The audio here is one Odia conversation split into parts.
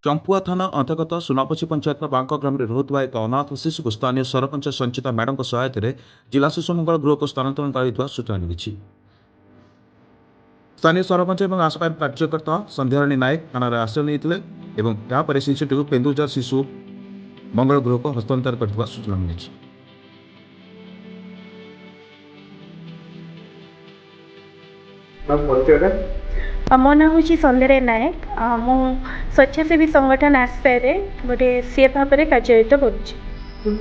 ଚମ୍ପୁଆ ଥାନା ଅନ୍ତର୍ଗତ ସୁନାପଛି ପଞ୍ଚାୟତର ବାଙ୍କ ଗ୍ରାମରେ ରହୁଥିବା ଏକ ଅନାଥ ଶିଶୁକୁ ସ୍ଥାନୀୟ ସରପଞ୍ଚ ସଞ୍ଚିତା ମ୍ୟାଡମଙ୍କ ସହାୟତାରେ ଜିଲ୍ଲା ଶିଶୁ ମଙ୍ଗଳ ଗୃହକୁ ସ୍ଥାନାନ୍ତରଣ କରାଯାଇଥିବା ସୂଚନା ମିଳିଛି। ସ୍ଥାନୀୟ ସରପଞ୍ଚ ଏବଂ ଆସପାଇ କାର୍ଯ୍ୟକର୍ତ୍ତା ସନ୍ଧ୍ୟାରାଣୀ ନାୟକ ଥାନାରେ ଆଶ୍ରୟ ନେଇଥିଲେ ଏବଂ ଏହାପରେ ଶିଶୁଟିକୁ କେନ୍ଦୁଝର ଶିଶୁ ମଙ୍ଗଳ ଗୃହକୁ ହସ୍ତାନ୍ତର କରିଥିବା ସୂଚନା ମିଳିଛି। ମୋ ନାଁ ହେଉଛି ସନ୍ଧ୍ୟାରାଣୀ ନାୟକ। ମୁଁ ସ୍ୱେଚ୍ଛାସେବୀ ସଂଗଠନ ଆସ୍ପାୟାରେ ଗୋଟେ ସିଏ ଭାବରେ କାର୍ଯ୍ୟରତ କରୁଛି।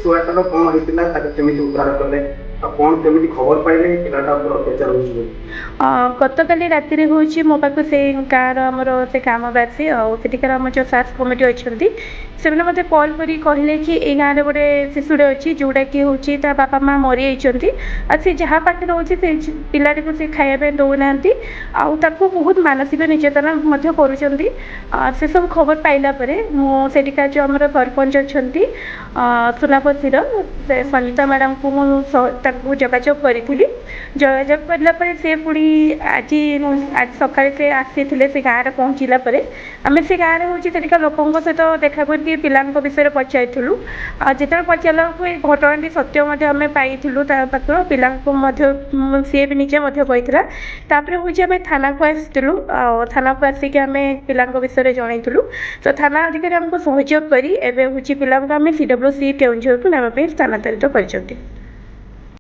ଛୁଆଟାର କ'ଣ ହେଇଥିଲା, ତାକୁ କେମିତି ଉଦ୍ଧାର କଲେ ଆଉ କ'ଣ କେମିତି ଖବର ପାଇଲେ ପିଲାଟା ଉପରେ ଅତ୍ୟାଚାର ହେଉଛି ବୋଲି? ଗତକାଲି ରାତିରେ ହେଉଛି ମୋ ପାଖକୁ ସେଇ ଗାଁର ଆମର ସେ ଗ୍ରାମବାସୀ ଆଉ ସେଠିକାର ଆମର ଯେଉଁ ସାର୍ସ କମିଟି ଅଛନ୍ତି ସେମାନେ ମୋତେ କଲ୍ କରି କହିଲେ କି ଏଇ ଗାଁରେ ଗୋଟେ ଶିଶୁଟେ ଅଛି ଯେଉଁଟାକି ହେଉଛି ତା ବାପା ମାଆ ମରିଯାଇଛନ୍ତି ଆଉ ସେ ଯାହା ପାଖରେ ରହୁଛି ସେ ପିଲାଟିକୁ ସେ ଖାଇବା ପାଇଁ ଦେଉନାହାନ୍ତି ଆଉ ତାକୁ ବହୁତ ମାନସିକ ନିର୍ଯାତନା ମଧ୍ୟ କରୁଛନ୍ତି। ସେସବୁ ଖବର ପାଇଲା ପରେ ମୁଁ ସେଠିକାର ଯେଉଁ ଆମର ସରପଞ୍ଚ ଅଛନ୍ତି ସୁନାପତିର ସନିତା ମ୍ୟାଡ଼ାମଙ୍କୁ ମୁଁ ତାଙ୍କୁ ଯୋଗାଯୋଗ କରିଥିଲି। ଯୋଗାଯୋଗ କରିଲା ପରେ ସେ ପୁଣି ଆଜି ସକାଳେ ସେ ଆସିଥିଲେ ସେ ଗାଁରେ ପହଞ୍ଚିଲା ପରେ ଆମେ ସେ ଗାଁରେ ହେଉଛି ସେଠିକା ଲୋକଙ୍କ ସହିତ ଦେଖା କରିକି ପିଲାଙ୍କ ବିଷୟରେ ପଚାରିଥିଲୁ। ଯେତେବେଳେ ପଚାରିଲା ବେଳକୁ ଏ ଘଟଣାଟି ସତ୍ୟ ମଧ୍ୟ ଆମେ ପାଇଥିଲୁ ତା ପାଖରୁ ପିଲାଙ୍କୁ ମଧ୍ୟ ସିଏ ବି ନିଜେ ମଧ୍ୟ କହିଥିଲା। ତାପରେ ହେଉଛି ଆମେ ଥାନାକୁ ଆସିଥିଲୁ ଆଉ ଥାନାକୁ ଆସିକି ଆମେ ପିଲାଙ୍କ ବିଷୟରେ ଜଣାଇଥିଲୁ। ତ ଥାନା ଅଧିକାରୀ ଆମକୁ ସହଯୋଗ କରି ଏବେ ହେଉଛି ପିଲାଙ୍କୁ ଆମେ CWC କେଉଁଝରକୁ ନେବା ପାଇଁ ସ୍ଥାନାନ୍ତରିତ କରିଛନ୍ତି।